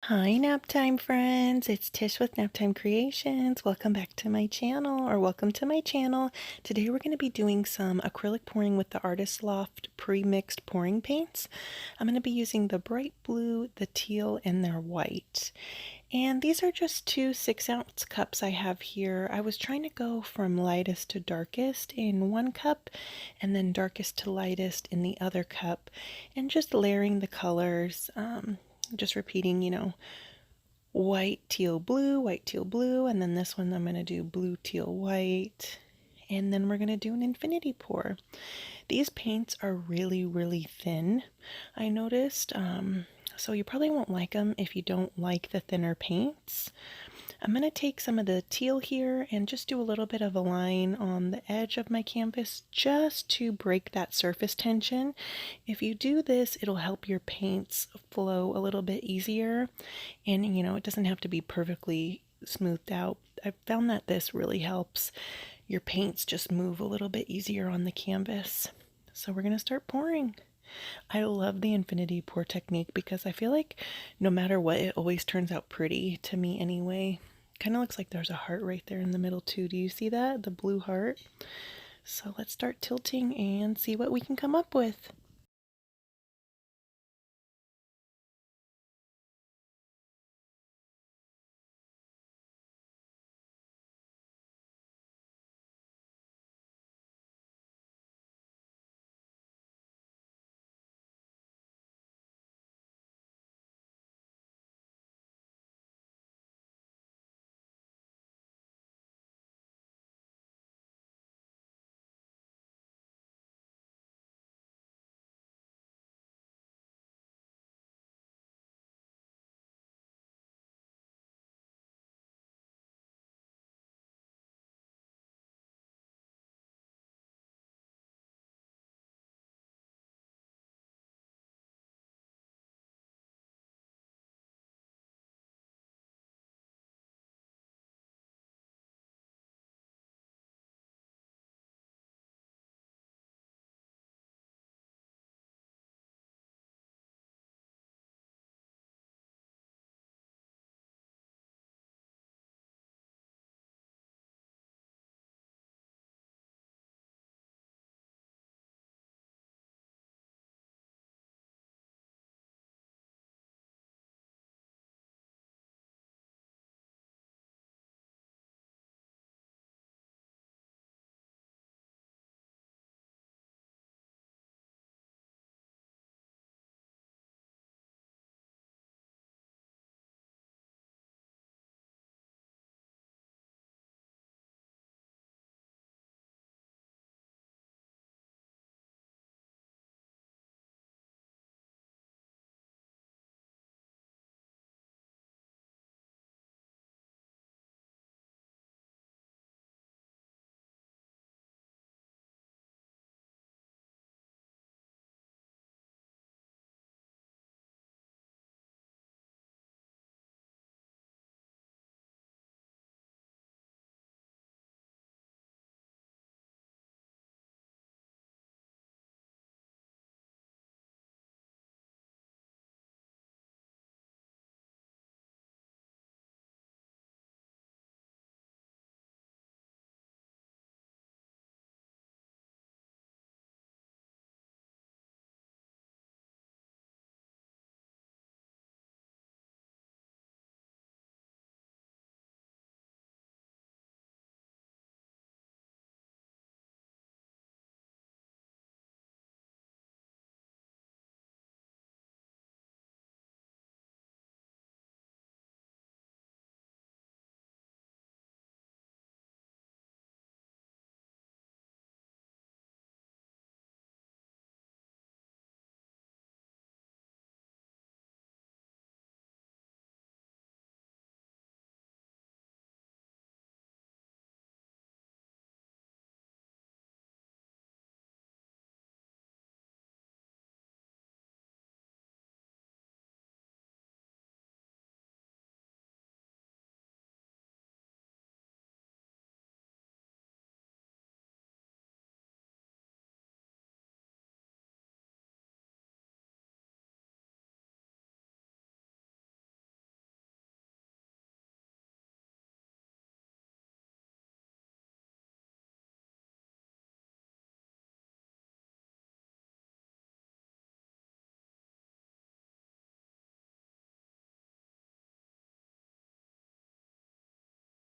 Hi Naptime friends, it's Tish with Naptime Creations. Welcome back to my channel, or welcome to my channel. Today we're going to be doing some acrylic pouring with the Artist Loft pre-mixed pouring paints. I'm going to be using the bright blue, the teal, and their white. And these are just two 6-ounce cups I have here. I was trying to go from lightest to darkest in one cup and then darkest to lightest in the other cup, and just layering the colors. Just repeating, white, teal, blue, and then this one I'm going to do blue, teal, white, and then we're going to do an infinity pour. These paints are really, really thin, I noticed, so you probably won't like them if you don't like the thinner paints. I'm going to take some of the teal here and just do a little bit of a line on the edge of my canvas just to break that surface tension. If you do this, it'll help your paints flow a little bit easier, and it doesn't have to be perfectly smoothed out. I've found that this really helps your paints just move a little bit easier on the canvas. So we're going to start pouring. I love the infinity pour technique because I feel like no matter what, it always turns out pretty to me anyway. Kind of looks like there's a heart right there in the middle too. Do you see that? The blue heart? So let's start tilting and see what we can come up with.